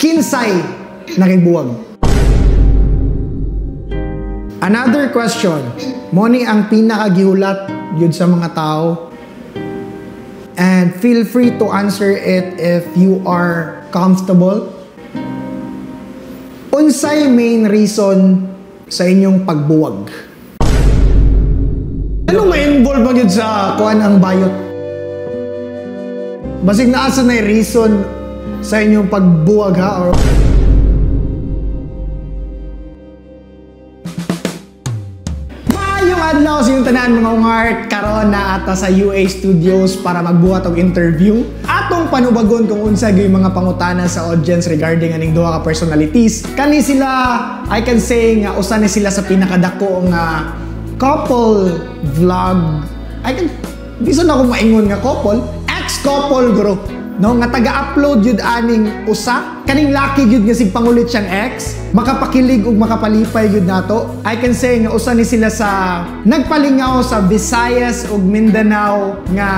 kinsay nakibuwag? Another question, mo ni ang pinakagihulat yun sa mga tao, and feel free to answer it if you are comfortable. Unsay main reason sa inyong pagbuwag? Ano ma-involve ba yun sa kuan ang bayot? Basig naasa na yung reason sa inyong pagbuwag ha? Or adlaw sa inyong tanan mga ungart, karon na ata sa UA Studios para magbuhat og interview. Atong panubagon kung unsa gyud mga pangutana sa audience regarding aning duha ka personalities. Kani sila, I can say nga usa ni sila sa pinakadako nga couple vlog. Bisan ako maingon nga couple, ex-couple guro. No, nga taga-upload yun aning usa. Kaning lucky yun nga sig pangulit siyang ex. Makapakilig ug makapalipay yun nato. I can say nga usa ni sila sa nagpalingaw sa Visayas ug Mindanao nga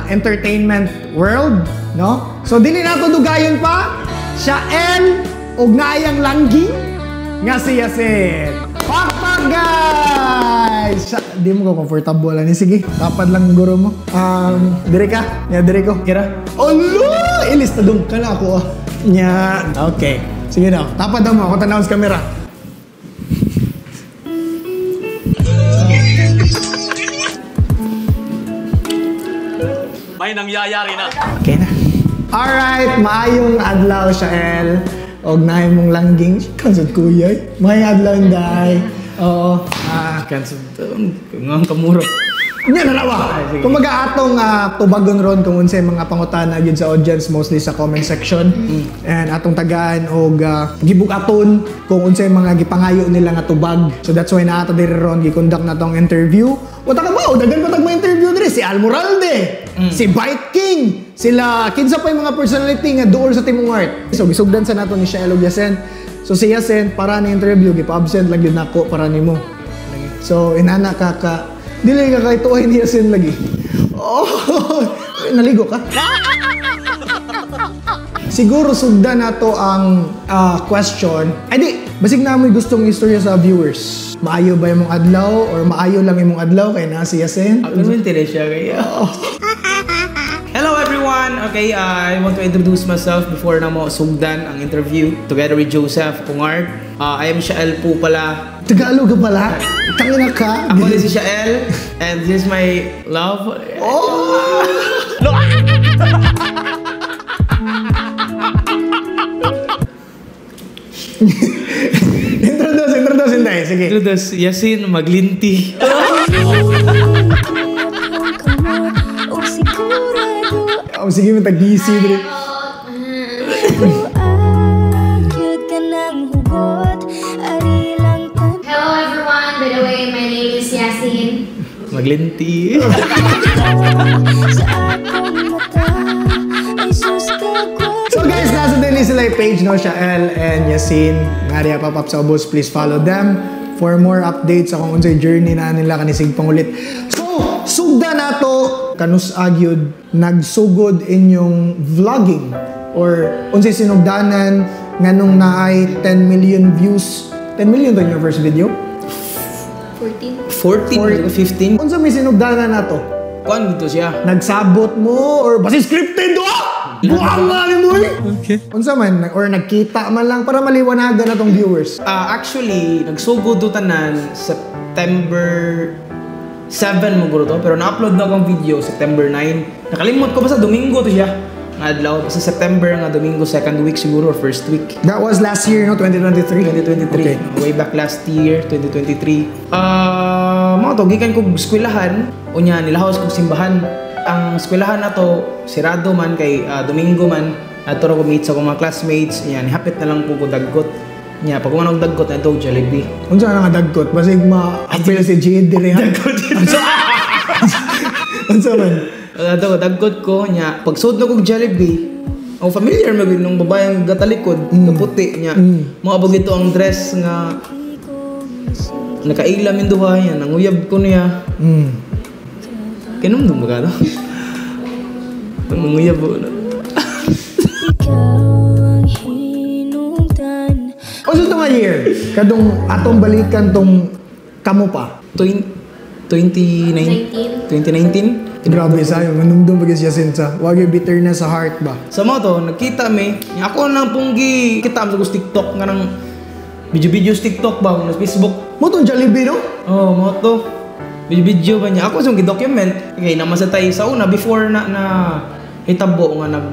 entertainment world, no? So dili nato dugayon pa. Siya El ug naayang langging nga si Yasin. Pakpak guys! Di mo ko comfortable ani. Sige, tapad lang guro mo. Dire ka? Ya, dire ko. Kira. Allah! Ilis na dong ka na ako. Nya. Okay. Sige na. Tapad mo. Ako tanaw sa camera. May nangyayari na. Okay na. Alright. Maayong adlaw siya, El. Og naay mong langging. Kansad kuya. Maayong adlaw, Day. Oo. Kansad. Kung kamuro. Nya nalawa. Kung mag-aatong tubagon ron kung unsay mga pangutana gyud sa audience, mostly sa comment section. And atong tagaan og gibukaton kung unsay mga gipangayo nila nga tubag. So that's why naata diri ron gi-conduct na tong interview. Wata ka ba? Dagan pa tag mga interview diri si Almoralde, si Bite King, sila kinsa pa yung mga personality nga duol sa Timong Art. So gisugdan sa nato ni Shael ug Yasin. So si Yasin para ni interview gipa-absent lang gyud nako para nimo. So inana ka dili ka kay tuoy ni Yasin lagi. Oh, naligo ka? Siguro sugdan nato ang question. Ay di, basig na mo gustong istorya sa viewers. Maayo ba imong adlaw or maayo lang imong adlaw kay na si Yasin? Ako naman siya kaya. Hello everyone! Okay, I want to introduce myself before na mo sugdan ang interview together with Joseph Ungart. I am Shael po pala. Tagalog ka pala? Tangina ka? Ako din si Shael and this is my love. Oh! Introduce tayo. Sige. Introduce Yasin Maglinti. Oh, sige mo tag-busy dre. Hello everyone, by the way, my name is Yasin. Maglinti. So guys, nasa din sila yung page, no? Shael and Yasin. Ngari papap sa ubos, please follow them for more updates sa kung unsay journey na nila kanisig pangulit. So, sugda nato kanus agyud nagsugod inyong vlogging or unsay sinugdanan nganong naay 10 million views. 10 million to your first video? 14 15. Unsa may sinugdanan nato? Kuan dito siya. Nagsabot mo or basi scripted do? Buang nga ni mo. Okay. Unsa man or nagkita man lang para maliwanagan na tong viewers. Actually, nagsugod do tanan September 7 mo guro to, pero na-upload na akong video September 9. Nakalimot ko basta Domingo to siya. Adlaw sa September nga Domingo, second week siguro or first week. That was last year, no? 2023? 2023. Okay. Way back last year, 2023. Mga to, gikan kong eskwelahan, unya nilahawas kong simbahan. Ang eskwelahan na to, sirado man kay Domingo man. Ato ra ko meet sa mga classmates, yan, hapit na lang po ko daggot. Nya, pag kumanong daggot na ito, Jollibee. Unsa na nga daggot? Basig ma-apil si Jade dire. Daggot. Unsa man? Ato, daggot ko, nya, pag suod na kong Jollibee, ang familiar mo ng babayang gatalikod, na puti niya. Mga ito ang dress nga nakailam yung duha yan, nanguyab ko niya. Kinumdum ba ka no? Nanguyab ko na. nga year? Kadong atong balikan tong kamo pa. 2019? Grabe sa'yo, manumdum pag siya sinsa. Wag yung bitter na sa heart ba? Sa mo to, nagkita mi. Ako nang punggi kita mo sa TikTok nga nang video sa TikTok ba sa Facebook. Mo tong Jollibee, no? Oh, mo to. Video ba niya? Ako sa document. Kaya naman sa tayo sa una before na hitabo nga nag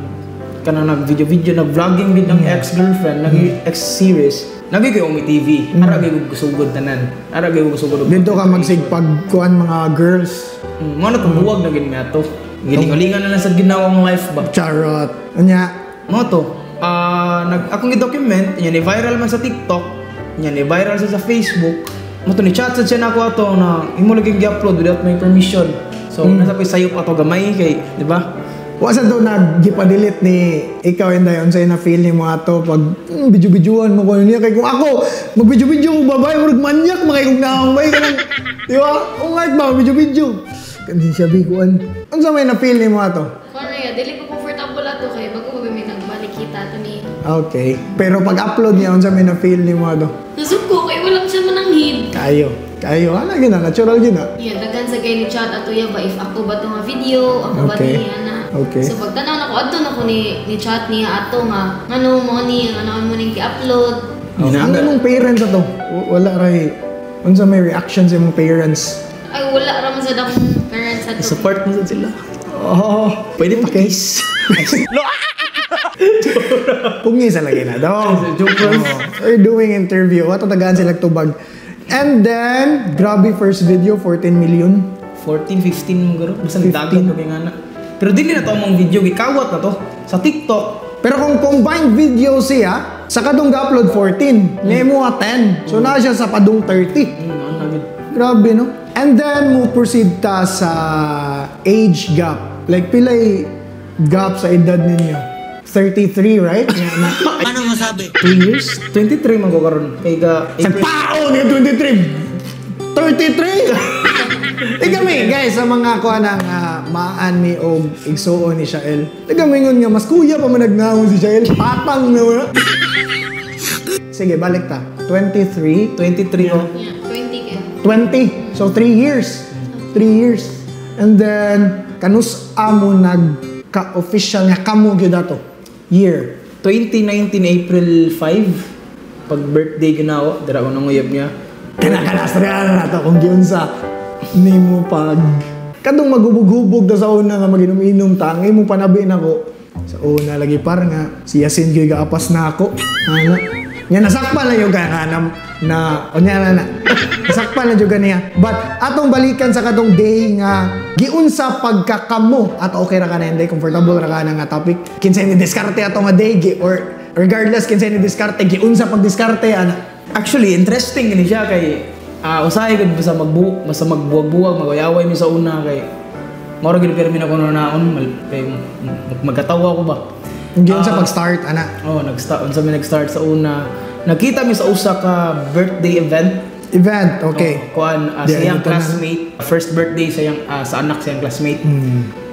video nag-vlogging din ng ex-girlfriend, ex-series. Nagay ko Umi TV. Aragay ko gusugod tanan. Aragay ko gusugod. Dito ka magsigpagkuan mga girls. Ano to buwag na gin nga to. Giningalingan na lang sa ginawang life ba. Charot. Anya? Mo to. Akong i-document, yan i-viral man sa TikTok, yan i-viral sa Facebook. Mo to ni chat sa siya na ako ato na imo lagi gi-upload without my permission. So nasa ko sayop ato gamay kay, di ba? Wasa doon nag-gipa-delete ni ikaw and dayon sa'yo na feel ni mo ato pag video-videoan mo ko niya. Kaya kung ako, mag-video-video ko babae, marag manyak, makikong naambay ka lang. Di ba? Kung kahit ba, video-video. Kandin siya biguan. Ano sa may na feel ni mo ato? Kung ano yan, dili ko comfortable ato kay bago may nagbalikita ato ni. Okay. Pero pag-upload niya, ano sa may na feel ni mo ato? Nasuko kay walang siya mananghid. Kayo. Ano gina? Natural gina? Yan, daghan sa gay ni chat ato ya ba if ako ba itong video, ako ba Okay. niya na. Okay. So pagtanaw na ko, adto na ko ni chat niya ato nga, ano mo ning i-upload. Ano mong parents ato? Wala ray. Ano sa may reaction sa mong parents? Ay, wala raman sa dakong parents ato. Support mo sila. Pwede pa kiss. Pungi sa lagi na daw. We're doing interview. Ato tagaan sila tubag. And then, grabe first video, 14 million. 14, 15 mo garo. Basta nagdagan ko kay ngana. Pero dili na to mong video gikawat na to sa TikTok. Pero kung combined video siya, sa kadong ga-upload 14, nemo 10. So na siya sa padung 30. Ano namin. Grabe, no? And then, mo proceed ta sa age gap. Like, pilay gap sa edad ninyo? 33, right? Ano masabi? 2 years? 23 man ko karon. Kay ga Sa pao ni 23! 33! Kami, guys, sa mga kuha ng maan ni o igsuon ni Shael. Nagamingon nga, mas kuya pa man nagnahon si Shael. Patang na wala. Sige, balik ta. 23. 23 oh. Yeah, 20 kaya. 20. So, 3 years. 3 years. And then, kanus amo nagka-official nga kamo gyud ato. Year. 2019 April 5 pag birthday ginawa dira ko nang uyab niya. Kanakalastra na to kung giunsa nimo pag kadong magubog-hubog ta sa una nga maginom-inom ta ang imong panabi nako sa una lagi par nga si Yasin gyud gaapas na ako ana nya nasakpan na yung nasakpan na yung niya but atong balikan sa kadong day nga giunsa pagkakamo at okay ra ka na hindi comfortable ra ka na nga topic kinsay ni diskarte ato nga day or regardless kinsay ni diskarte giunsa pag diskarte ana. Actually interesting ni siya kay usahay gud basta magbuwag-buwag magayaway mi sa una kay mao ra gid permi na kuno naon kay magkatawa ko ba. Giunsa pag-start ana. Nag-start sa una. Nakita mi sa usa ka birthday event. Okay. Kuan siyang classmate, first birthday sa anak siyang classmate.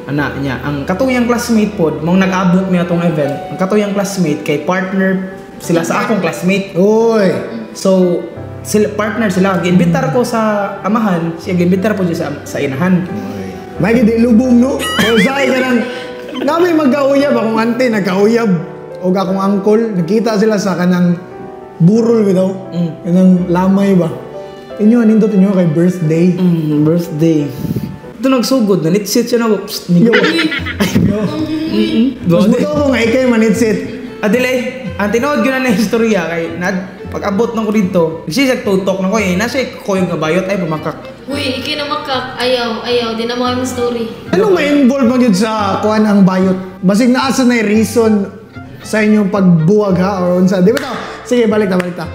Anak niya. Ang katuyang classmate pod, mong nag-abot mi atong event. Ang katuyang classmate kay partner sila sa akong classmate. Oy. So, partner sila. Giinbitar ko sa amahan, siya giinbitar po siya sa inahan. May gidi lubong no. O say ka nang nami magkauyab akong auntie nagkauyab o akong uncle nakita sila sa kanang burol bitaw. Kanang lamay ba. Inyo nindot inyo kay birthday. Birthday. Ito nagsugod na nitsit siya na. Yo. Mas buto ko nga ikay manitsit. Adilay, ang tinood ko na na istorya kay pag-abot ng ko dito, nagsisag tutok na ko nasa koyong nga bayot ay pumakak. Uy, iki na makak. Ayaw. Di na mo yung story. Ano ma-involve mo yun sa kuan ang bayot? Basig na asa na reason sa inyong pagbuwag ha or unsa. Di ba to? Sige, balik ta.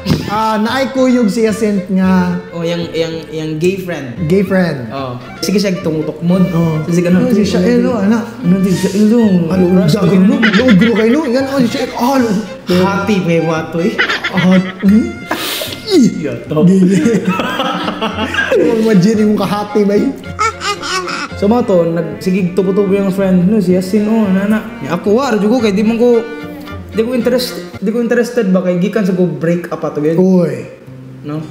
Naay kuyog si Yasin nga Yang gay friend. gay friend. Oh. Sige siya tumutok mo. Sige ano? Si Shael no, ana. Ano di siya ilo? Ano dagan no? Lugro kay no. Yan si Shael. Happy may wato eh. Yato. Imagine yung kahati ba yun? So mga to, nagsigig tubo-tubo yung friend no, si Yasin, nana. Ako, jugo kay di ko interest. Di ko interested ba kay gikan sa ko break up ato gyud. Uy. No?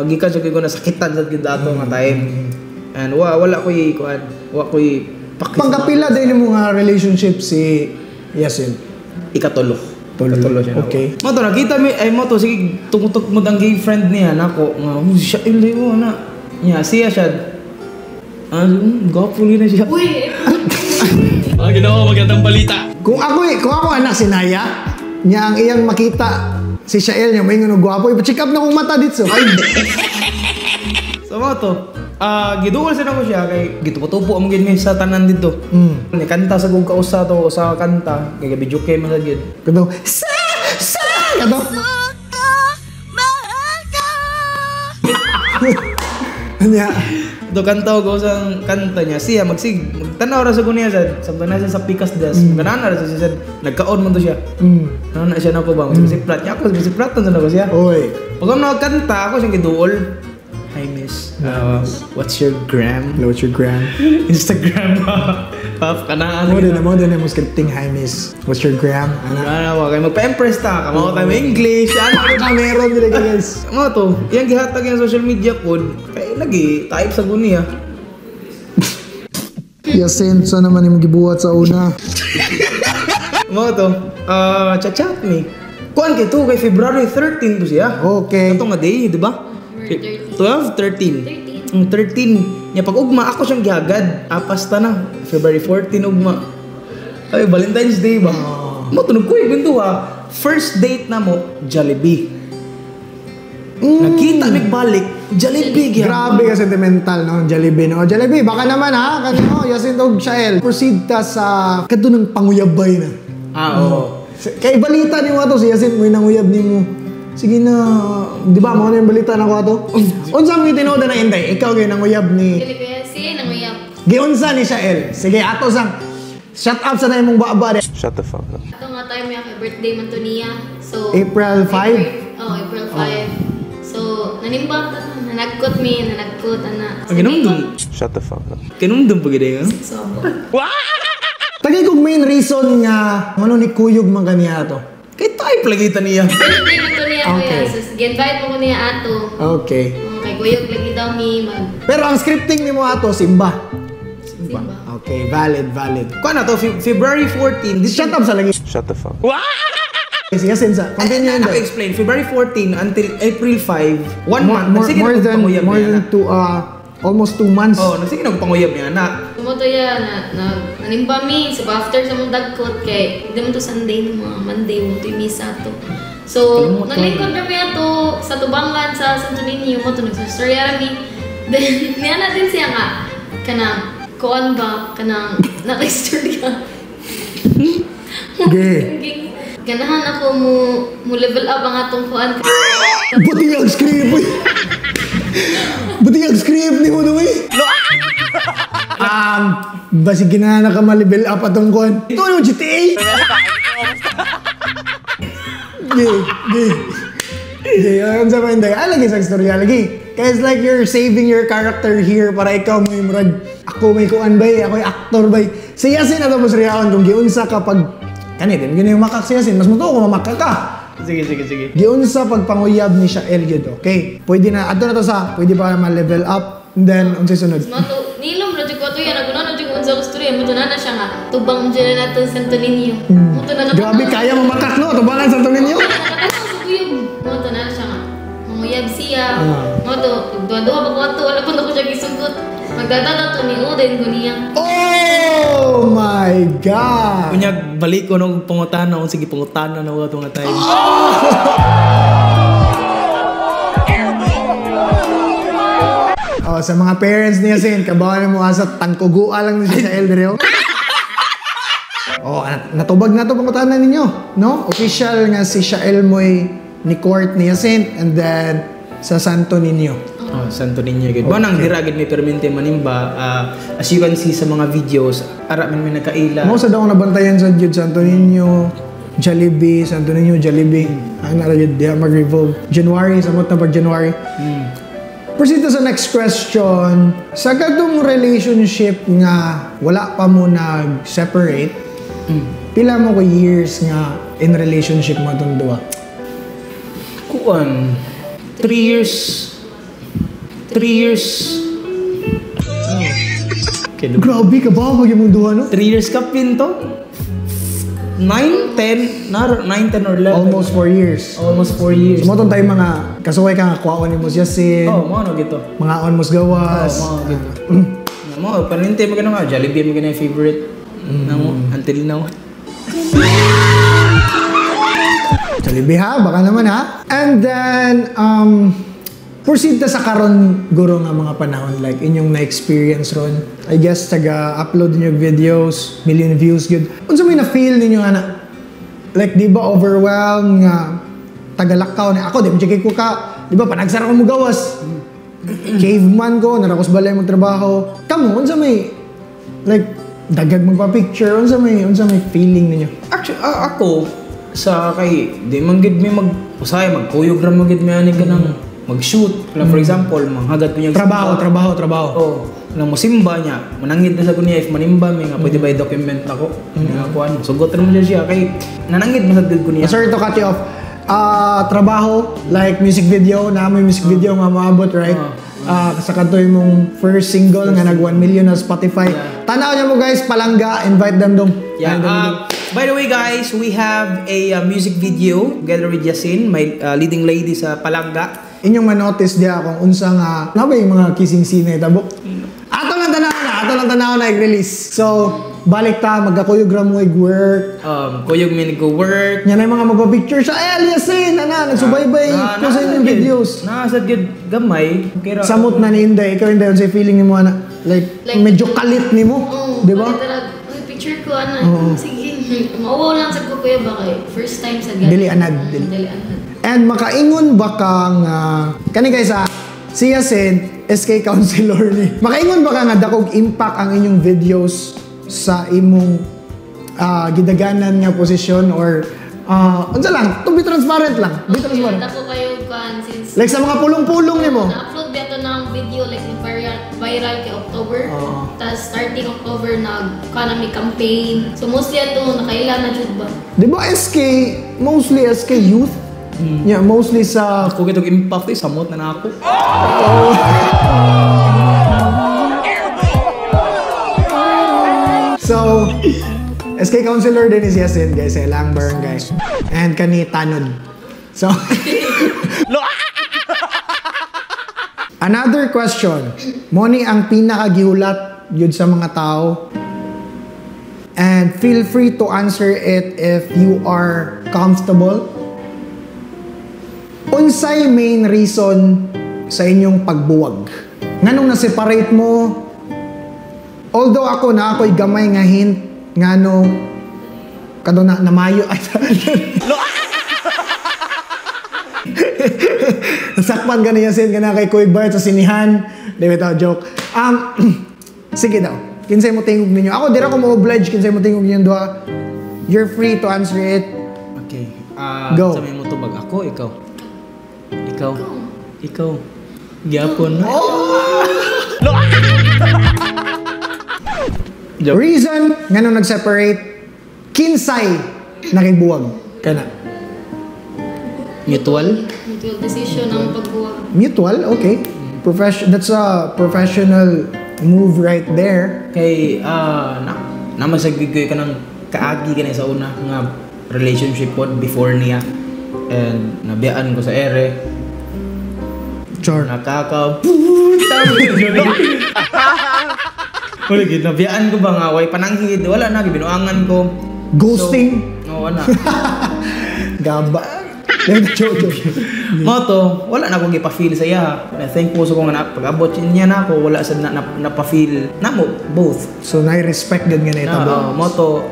Gikan sa ko nasakitan sa gyud ato nga time. And wala ko kuan. Wa ko Pangkapila din mo nga relationship si Yasin. Ikatulo. Ikatulo siya. Okay. Mo to nakita mi ay mo to sige tumutok mo dang gay friend niya nako nga siya ilay mo na. Nya siya siya. Gapo na siya. Uy! Ginawa magandang balita. Kung ako anak si Naya, niya ang iyang makita si Shael niya may ngono gwapo, ipa-check up na kong mata dito. Ay. So mo to. Giduol sa nako siya kay gitupo-tupo ang gid sa tanan dito. Ni kanta sa kong kausa to sa kanta kay video kay man gid. Kato. Kato. Anya. Do kanta ko sa kanta niya siya magtanaw ra sa kunya sa na siya sa Pikas Das. Ganana ra siya nagkaon man to siya. Na siya nako ba magsiprat niya ako magsiprat na ko siya. Oy. Pag ako nagkanta ako siya giduol. Hi miss. What's your gram? What's your gram? Instagram Pap kanaan. Mo din mo scripting hi miss. What's your gram? Ano ba kay magpa-impress ta kamo tayo English. Ano Ka meron dili guys. mo to? Yang gihatag yung social media code kay lagi type sa guni ha. Yasin sa naman imong gibuhat sa una. Mo to? Chat me. Kuan kay to kay February 13 to siya. Okay. Ito nga day, di ba? 12, 13. 13. Nya pag ugma ako siyang gihagad. Pasta na. February 14 ugma. Ay, Valentine's Day ba? Mo tunog ko ibento ha. First date na mo, Jollibee. Nakita balik, Jollibee gyud. Grabe ka sentimental no, Jollibee no. Jollibee baka naman ha, kanino Yasin og Shael. Proceed ta sa kadunang panguyabay na. Oo. Kay balita ni mo to si Yasin mo nanguyab nimo. Sige na, di ba mo na yung balita na ko ato? Unsa mo tinood na inday? Ikaw gyud nanguyab ni Sige, nanguyap. giunsa ni Shael. Sige ato sang shut up sa na imong baba. Shut the fuck up. Ito nga time yung birthday man to niya. So, April 5? April 5. So, nanimba nanagkot ana. Kinumdum. Shut the fuck up. Kinumdum pag ide So, Tagay kog main reason nga ano ni kuyog man kaniya to. Kay type lagi ta niya. birthday man to niya Okay. kuya. So, gi-invite mo ko niya ato. Okay. Kay kuyog lagi daw mi Pero ang scripting nimo ato Simba. Simba. Okay, valid. Kuan na to February 14. This Shut up sa lagi. Shut the fuck up. Sige, Sensa. Continue yun. I'll explain. February 14 until April 5, 1 month. Nagsige More na than panguyab almost 2 months. Oh, nagsige na panguyab niya na. Sumoto ya nanimba mi. So, after sa mong dagkot kay hindi mo to Sunday no mga Monday mo to misa to. So, naglingkod kami ato sa tubangan sa Santo Niño mo to nagsa-story mi. Then niya natin siya nga kanang kuan ba kanang na-story ka. Okay. Ganahan ako mo level up ang atong kuan. Buti ang script mo. Buti ang script ni mo no eh. Basi ginana ka ma-level up atong kuan. Ito ano GTA? Gay, ang sa mga hindi. Lagi sa istorya lagi. Kaya it's like you're saving your character here para ikaw may murag. Ako may kuan bay, ako yung actor bay. Sa Yasin na tapos riyaon kung giunsa kapag kanitin, yun yung makak si Yasin. Mas muto ko mamakak ka. Sige. Giunsa pagpanguyab ni siya Elgid, okay? Pwede na, ato na to sa, pwede pa ma-level up. And then, unsay sunod? Mato, nilom na ko to yan. Nagunan na ko unsa gusto rin. Mato na siya nga. Tubang dyan na nato Santo Niño. Mato na Grabe, kaya mo makak, no? Tubangan sa tunin nyo. Mato na siya nga. Manguyab siya. Mato, dua-dua ba ko ato. Wala pa na ko siya gisugot. Magdadada to ni Oden ko niya. Oh my God! Kunya balik ko nung pangutana kung sige pangutana na wato nga time. Oh, sa mga parents niya Yasin, kabawan mo asa tangkugua lang siya sa Eldreo. Oh, natubag na to pangutanan ninyo, no? Official nga si Shael Moy ni Court ni Yasin and then sa Santo Niño. Oh, Santo Niño gid. Banang dira gid may permente manimba. As you can see sa mga videos, ara man may nakaila. Mo sa daw nabantayan sa Jude Santo Niño, Jollibee, Santo Niño, Jollibee. Ang nara jud diha mag-revolve. January, samot na pag January. Proceed to sa next question. Sa kadtong relationship nga wala pa mo nag-separate, pila mo ko years nga in relationship mo itong duwa? Kuan, 3 years. 3 years. Grabe ka ba? Pag yung duwa, no? 3 years ka pin to? 9, 10, 9, 10 or 11. Almost 4 years. Almost 4 years. So, mo tayo mga kasuway ka nga, kuwaon ni Mus Yasin, Mga ano gito. mga on Mus Gawas. Mga gito. Paninte mo ganun nga, Jollibee mo ganun yung favorite. Namo, until now. Jollibee ha, baka naman ha. And then, proceed ta sa karon guro nga mga panahon, like inyong na-experience ron. I guess taga-upload niyo videos, million views good. Unsa may na-feel ninyo ana? Like di ba overwhelmed nga tagalakaw na ako, di mo ko ka, di ba panagsara ko mo gawas. Caveman ko, narakos balay mo trabaho. Kamo, unsa may like dagag magpa-picture, unsa may feeling ninyo? Actually, ako sa kay di man gid mi mag-usay, magkuyog ra mo gid mi ani ganang mag-shoot. For example, manghagat ko niya Trabaho. Oh, nang musimba niya, manangid na sa kunya if manimba mi nga pwede ba i-document ako. Nga kuan, sugot ra mo siya kay nanangid masad gud ko niya. Sorry to cut you off. Trabaho, like music video, na may music video nga maabot, right? Sa kantoy mong first single nga nag 1 million na Spotify. Tanaw niyo mo guys, Palangga, invite them dong. Yeah. By the way guys, we have a music video together with Yasin, my leading lady sa Palangga. Inyong ma-notice diya kung unsa nga na ba yung mga kissing scene na itabo. Ato lang tanaw na i-release. So, balik ta, magkakuyog ra mo work. Kuyog mi go work. Yan ay mga magpa-picture sa Yasin, nagsubaybay ko sa inyong videos. Nasad gid gamay. Samot na ni Inday, ikaw Inday, unsay feeling nimo ana? Like medyo kalit nimo, di ba? Picture ko, sige. Mauwaw lang sa kuya ba kay first time sa Dili anad. And makaingon ba kang kani guys si Yasin SK counselor ni. Makaingon ba ka nga dakog impact ang inyong videos sa imong gidaganan nga posisyon or unsa lang, to be transparent lang. Be transparent. Ako kayo kan since Like sa mga pulong-pulong nimo. na-upload dito ng video like viral kay October. Tas starting October nag-economy campaign. So mostly ato nakailan na jud ba? Di ba mostly SK youth? Yeah, mostly sa Ako gitong impact samot na ako. So, SK counselor din is Yasin guys, Lang Barangay. And kani Tanod. So, another question. Moni ang pinakagihulat yun sa mga tao. And feel free to answer it if you are comfortable. Unsay main reason sa inyong pagbuwag? Nganong na-separate mo? Although ako'y gamay nga hint ngano kado na namayo ay sakpan ka niya sin kana kay Kuy Bart sa sinihan. Di ba joke? Sige daw. Kinsay mo tingog ninyo? Ako dira ko mo-oblige kinsay mo tingog ninyo duha. You're free to answer it. Okay. Go. Sa may mo tubag ako, ikaw. Gyapon na. Reason ngano nag-separate kinsay nakibuwag kana? Mutual decision ang pagbuwag. Mutual, okay. That's a professional move right there. Kay namasaggigoy ka ng kaagi ka na sa una nga relationship pod before niya. And nabiyaan ko sa ere. Sure. Wala gid nabiyaan ko ba nga way pananghid wala na binuangan ko. Ghosting. So, wala. Gaba. Joke. Moto, wala na akong ipa-feel sa iya. Thankful sa kung pag-abot niya na ako, wala sa na-pa-feel na mo, both. So, na-respect din nga na itabo. Moto,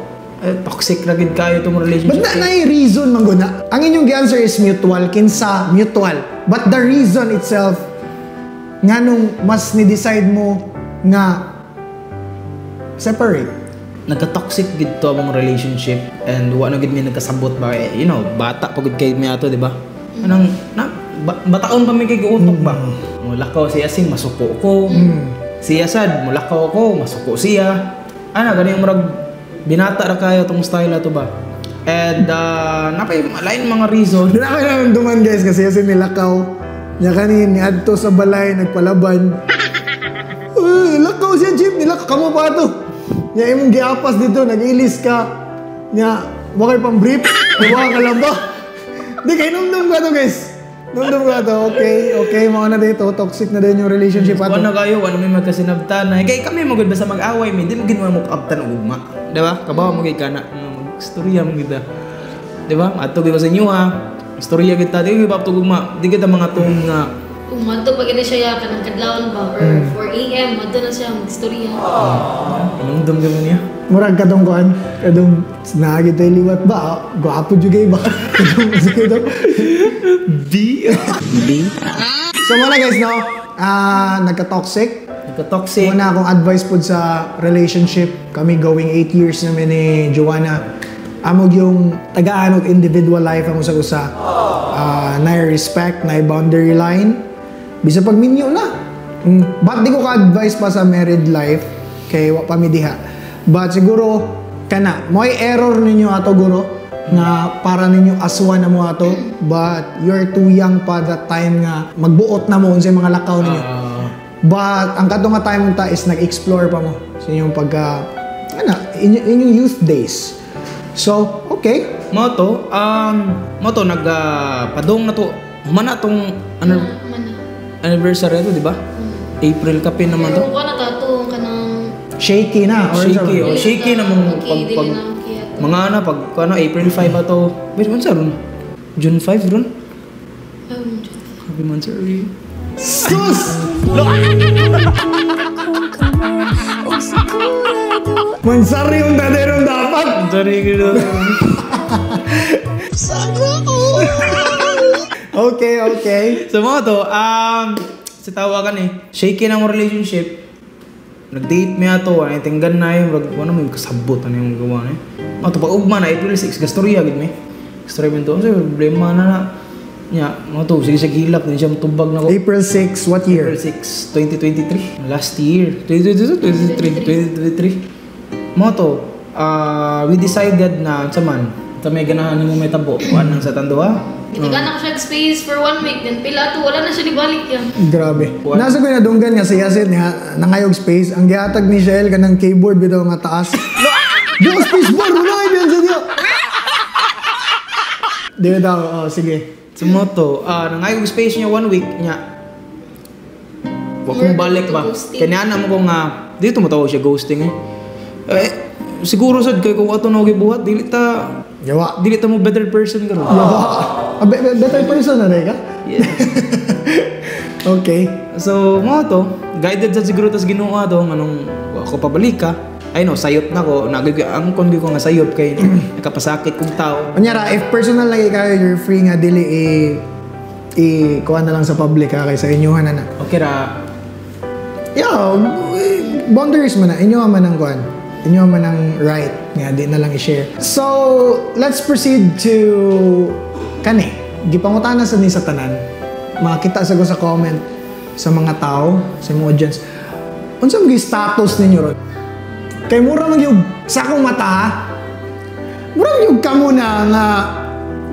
toxic na gid kayo itong relationship. But na-reason man guna. Ang inyong answer is mutual, kinsa mutual. But the reason itself, nga nung mas ni-decide mo nga separate. Nagka-toxic gid to among relationship and wala gid mi nagkasabot ba bata pagud kay mi ato di ba? Anong bataon pa mi kay guutok ba? Mulakaw siya sing masuko ko. Siya sad mulakaw ko masuko siya. Ana gani murag binata ra kayo tong style ato ba? And napay lain mga reason. Hindi na kayo naman duman guys kasi yasin nilakaw. Nya kanin, ni Adto sa balay, nagpalaban. Uy, lakaw siya Jeep, nilakaw ka mo pa to. Nya imong giapas dito, nag-ilis ka. Nya, wakay pang brief, waka ka lang ba? Di kayo numdum ka to guys. Numdum ka to, okay, mga na dito, toxic na din yung relationship ato. Ano kayo, ano may magkasinabtan na. Kaya kami magod ba sa mag-away, may di mo ginawa mo kaaptan ng ugma. Diba? Kabawa mo kay kana. Mag-storya mo kita. Diba? Ato ko sa inyo ha. Storya kita. Di ko ipapto ugma. Di kita mga tong nga. Kung mato pag ina siya kanang kadlawon ba or 4 AM mato na siya mag-istorya. Inumdum ka mo niya. Murag katong kuan, kadong nagit tayo liwat ba? Gwapo jud ba? Kadong sige daw. B. So muna guys no, nagka-toxic. Nagka-toxic. Una akong advice po sa relationship, kami going 8 years namin ni Joanna. Amog yung tagaan og individual life ang usa-usa. Na-respect, na-boundary line. Bisa pagminyo na. But di ko ka-advise pa sa married life kay wa pa mi diha. But siguro kana mo'y error ninyo ato guro na para ninyo aswan na mo ato, but you're too young pa that time nga magbuot na mo unsay mga lakaw ninyo. But ang kadto nga time unta is nag-explore pa mo sa inyong pagka inyong youth days. So, okay. Moto padong na to. Humana tong anniversary to, di ba? April kapin naman to. Pero ko na tato kanang Shaky na. Or Shaky, oh. Shaky na mong okay, pag dili na okay ato. mga na pag April 5 ato. Wait, man sa ron? June 5 ron? Happy monthsary. sus! Mansari yung daderong dapat. Sorry, gitu. Okay. So mga to, sa tawagan shaky na mo relationship. Nag-date mi ato, tinggan na yung ano may kasabot ano yung gawa na. Mga to pag ugma na April 6 gastorya gid mi. Gastorya man to, so problema na nya, mga to sige hilak din siya matubag na ko. April 6, what year? April 6, 2023. Last year. 2023. Mga to, we decided na sa man, may ganahan mo may tabo. Kuan sa tanduha. Gitagana ko siya space for 1 week, then pila to, wala na siya libalik yan. Grabe. What? Nasa ko na dunggan nga sa Yasin niya, nangayog space. Ang gihatag ni Shell kanang keyboard bitaw nga taas. Di space bar, wala kayo yan sa niyo. Di ba daw, sige. Sumoto, nangayog space niya 1 week niya. Huwag kong balik ba? Kanya na mo kung dito mo tawag siya ghosting siguro sad kay kung ato na gibuhat, dili ta mo better person karon. Better person na rin ka? Yeah. Okay. So, mga to, guided sa siguro tas Ginoo ato nganong ako pabalik ka. I know, sayop na ko. Ang kon ko nga sayop kay nakapasakit kong tao. Kunyara, if personal lagi kayo, you're free nga dili kuha na lang sa public ha, kay sa inyohan na. Okay ra. Yeah, boundaries man na. Inyo man ang kuhan. Inyo man ang right nga di na lang i-share. So, let's proceed to kani. Gipangutana sa ni sa tanan. Makita sa ko sa comment sa mga tao, sa mga audience. Unsa mo status ninyo ron? Kay mura man yung sa akong mata. Mura man yung kamo na nga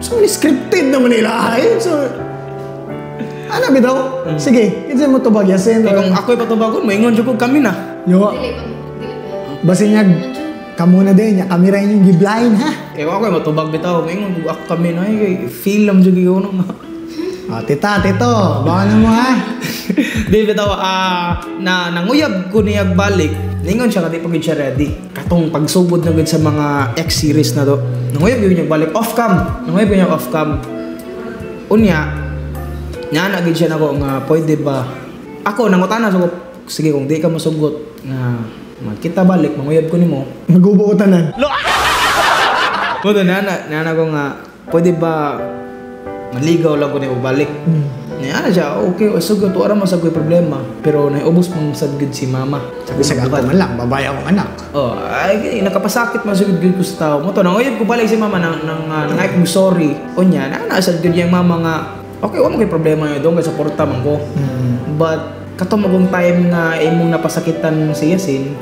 so scripted naman nila. So, ano bitaw? Sige, kinsa mo tubag yasin. Kung ako'y patubagon, moingon jud ko kami na. Yo. Dili pa. Basin niya, kamo na din, niya kami rin yung giblain, ha? Kaya ako'y matubag bitaw, moingon ko ako kami na feel lang jud ko no. Tita, tito, baka na mo, ha? Di bitaw, nanguyab ko niyag balik. Ningon siya kati pagid siya ready. Katong pagsugod na gud sa mga X-series na to. Nanguyab yun niyag balik off-cam. Nanguyab yun niyag off-cam. Unya, na gid siya nako nga pwede ba? Ako nangutana so sige kung di ka masugot nga magkita balik manguyab ko nimo. Magubuotanan. Kudo nana ko nga pwede ba maligaw lang ko nimo balik. Niya siya, okay, sugot to ara masagoy problema. Pero naubos mong sagud si mama. Sabi sa gato man lang, babae akong anak. Oh, ay nakapasakit man sagud ko sa tao. Mo to nanguyab ko balik si mama nang ay kong sorry. Unya na sagud yang mama nga okay, wala mo kay problema yun doon, kaya suporta man ko. But, katumagong time nga imong napasakitan si Yasin,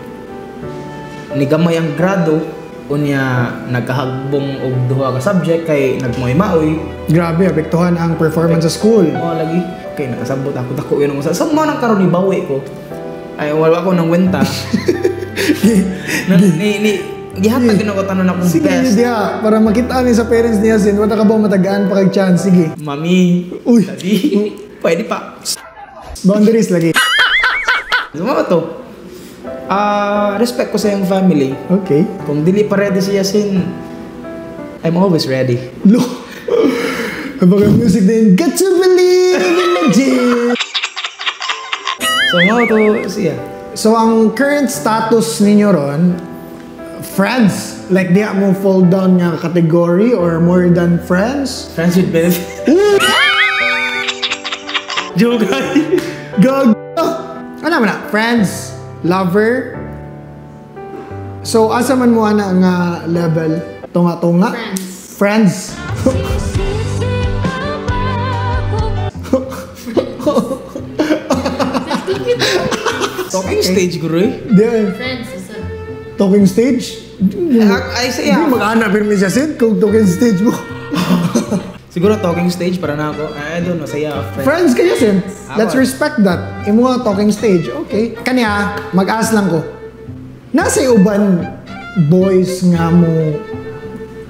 ni gamay ang grado, unya nagkahagbong og duha ka subject kay nagmoy-maoy. Grabe, apektuhan ang performance sa school. Mo lagi kay nakasabot ako dako yun sa mo nang karon ni bawi ko. Ay wala ako nang wenta. ni gihatag na ko tanan akong Sige, best. diya, para makita ni sa parents niya sin, wala ka ba matagaan pa kag chance? Sige. Mami, Uy. daddy, pwede pa. Boundaries lagi. Sumama to. Respect ko sa iyong family. Okay. Kung dili pa ready si Yasin, I'm always ready. Look. Kapag ang music din, got to believe in magic. So, mga to siya. So, ang current status ninyo ron, friends? Like, di mo fall down nga category or more than friends? Friends with benefit. Joke. Gag... Ano man na? Friends? Lover? So, asa man mo ana nga level? Tunga-tunga? Friends. Friends? Talking stage, guru eh. Di, Friends, isa. talking stage? Ay, Hindi siya. mag-ana pero may sasid kung talking stage mo. Siguro talking stage para na ako. I don't know, saya. Friends kayo sin. Let's Awa. respect that. Imo nga talking stage. Okay. Kanya, mag-ask lang ko. Nasa uban boys nga mo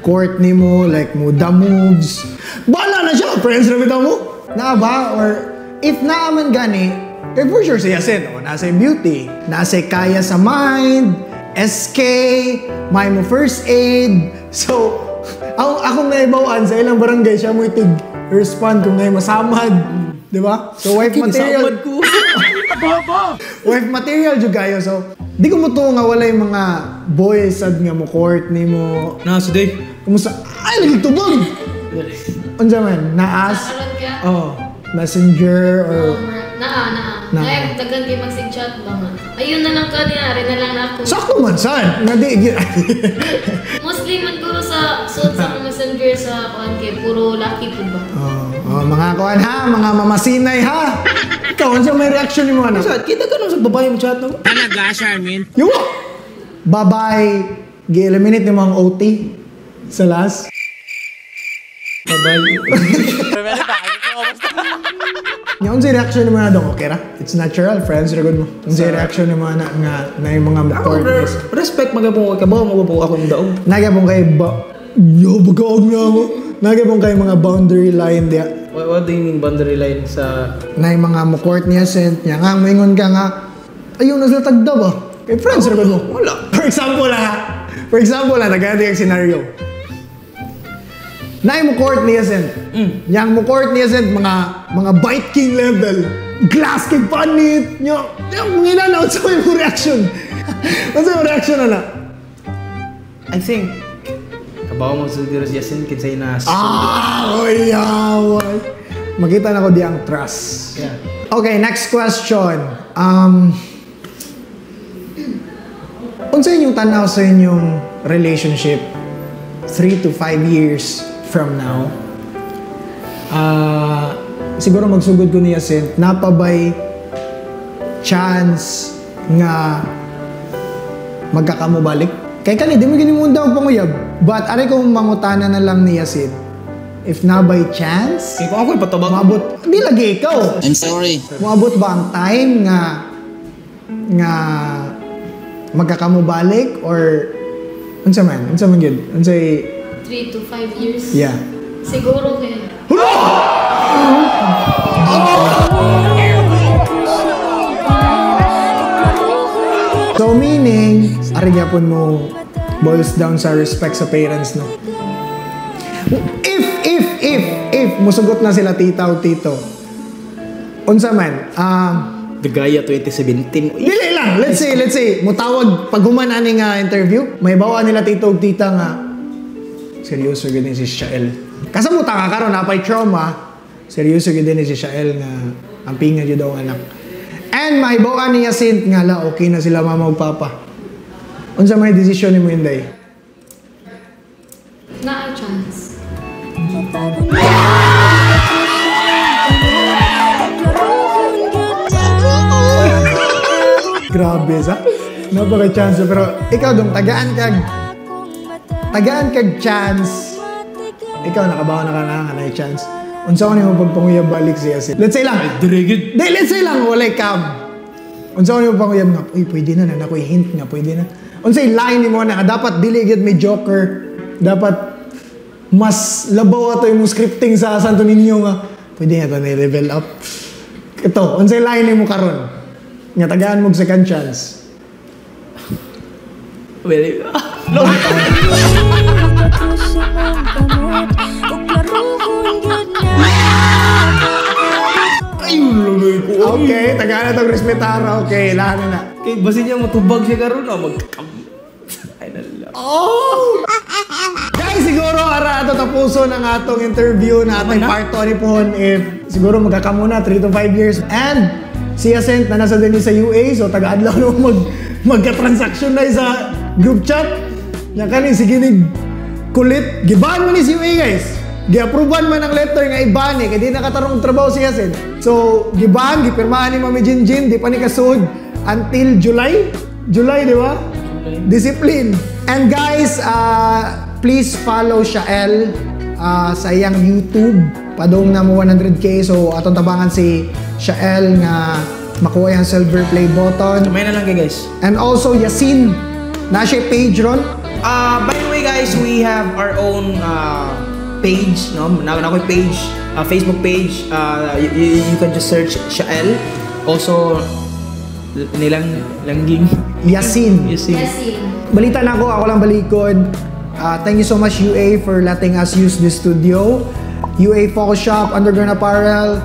court ni mo, like mo the moves. Bala na siya. Friends na bitaw mo. Na ba? Or if naaman gani, eh for sure siya sin. O, nasa beauty. Nasa kaya sa mind. SK. May mo first aid. So, akong naibawaan sa ilang barangay siya mo itig respond kung ngay masamad. Di ba? So, wife material. ko. Wife material jud kayo. So, di ko mo to nga walay mga boys sad nga mo court ni mo. Nasa day. Kumusta? Ay, nagtubog! Unsa man? Naas? Nakaroon ka? Oh, messenger or... Naa. Naa. Ay, tagan kayo mag-chat ba nga? Ayun na lang ka niya, rin na lang na ako. Sakto man, san? Nga di... Mostly man guro sa suot sa akong messenger sa kuan kay puro lucky food ba? mga kuan ha, mga mamasinay ha. Ikaw, unsa may reaction ni mo ano? Saan? Kita ka nung sa babae mo chat no? Yung bye-bye, gi-eliminate ni mo ang OT sa last. Babae. Yung unsay reaction ni mo na dong, okay ra? It's natural, friends, ragod mo. Unsay reaction ni mo na na yung mga Ako, partners. respect magabong kabaw, magabong ako ng daog. Nagyapon kay yo, bagaog na ako. Nagyapon kay mga boundary line dia. What do you mean boundary line sa... Na yung mga mo court niya sent niya nga, maingon ka nga, ayun na sila tagda ba? Kay friends, ragod mo. Wala. For example lang, nagkati yung scenario. Na yung mo court niya sent. Yang mo court niya sent, mga bite king level. Glass king panit. Yung inanaw sa may reaction. Ano sa reaction na na? I think, kabaw mo sa Diros Yasin, kinsay na... Oy, yawan. Makita na ko di ang trust. Yeah. Okay, next question. Unsa inyong tanaw sa inyong relationship 3 to 5 years from now? Siguro magsugod ko niya sin, napabay chance nga magkakamo balik? Kaya kani, di mo ginimunda og panguyab. But aray kong mangutana na lang niya sin, if na by chance, Kaya kung ako'y patabang... maabot, di lagi ikaw. I'm sorry. Maabot ba ang time nga magkakamo balik or unsa man gyud? Unsay 3 to 5 years? yeah. Siguro kaya. So meaning, ari gyapon mo boils down sa respect sa parents no. If musugot na sila tita o tito. Unsa man? The Gaia 2017. Dili lang. Let's say mutawag pag human ani nga interview, may bawa nila tito o tita nga seryoso gid ni si Shael. Kasamuta ka karon napay trauma. Seryoso gid ni si Shael nga ang pinga jud daw ang anak. And may bawa ni Yasin nga la okay na sila mama ug papa. Unsa may desisyon nimo Inday? Na chance. Grabe sa. Napaka chance pero ikaw dong tagaan kag tagaan kag chance. Ikaw nakabawa na ka na chance. Unsa ko nimo pagpanguyab balik siya. Let's say lang. Dirigid. Let's say lang wala cam. Unsa ko nimo panguyab nga, uy pwede na na ako'y hint nga pwede na. Unsay line nimo na dapat dili gid may joker. Dapat mas labaw ato yung scripting sa Santo Niño nga. Pwede nga to na-level up. Ito, unsay line nimo karon? Nga tagaan mo second chance. Well, Okay, tagaan na itong resmetara. Okay, lahat na. kay basin niya matubag siya karon ay nala. Oh! Guys, siguro ara ato tapuson ang atong interview na atong part 2 ni Pohon if siguro magkakamuna 3 to 5 years. And si Ascent na nasa din sa UA, so taga-adlaw na magka-transaction na sa group chat. Nga kani sige ni kulit giban mo ni si UA guys. Gi-approvean man ang letter nga iban kay di nakatarong trabaho si Ascent. So giban gipirmahan ni Mami Jinjin di pa ni kasuod until July. July, di ba? Discipline. And guys, please follow Shael sa iyang YouTube. Padong na mo 100k. So, atong tabangan si Shael nga makuha yung silver play button. Kamay na lang kay guys. And also, Yasin. Na siya page ron. By the way guys, we have our own page, no? Na page, Facebook page. You can just search Shael. Also, nilang langging. Yasin. Balita na ako lang balikod. Thank you so much UA for letting us use this studio. UA Focus Shop, Underground Apparel,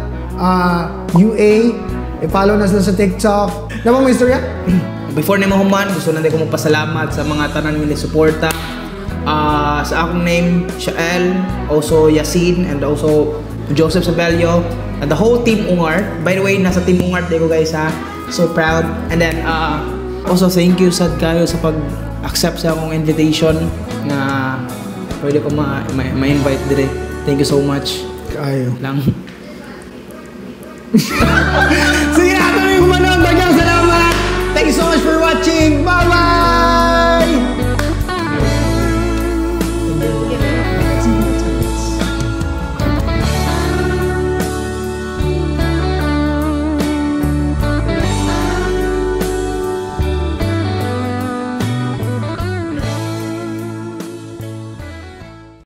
UA. I-follow na sila sa TikTok. Napang may istorya? Before na mahuman, gusto na ko magpasalamat sa mga tanan nga suporta. Sa akong name, Shael, also Yasin, and also Joseph Sabelio, and the whole Team Ungart. By the way, nasa Team Ungart ko guys ha. So proud. And then also thank you sad kayo sa pag-accept sa akong invitation na pwede ko ma-invite dire. Thank you so much. Kayo. Lang. Sige, ato na yung kumanon. Dagang sa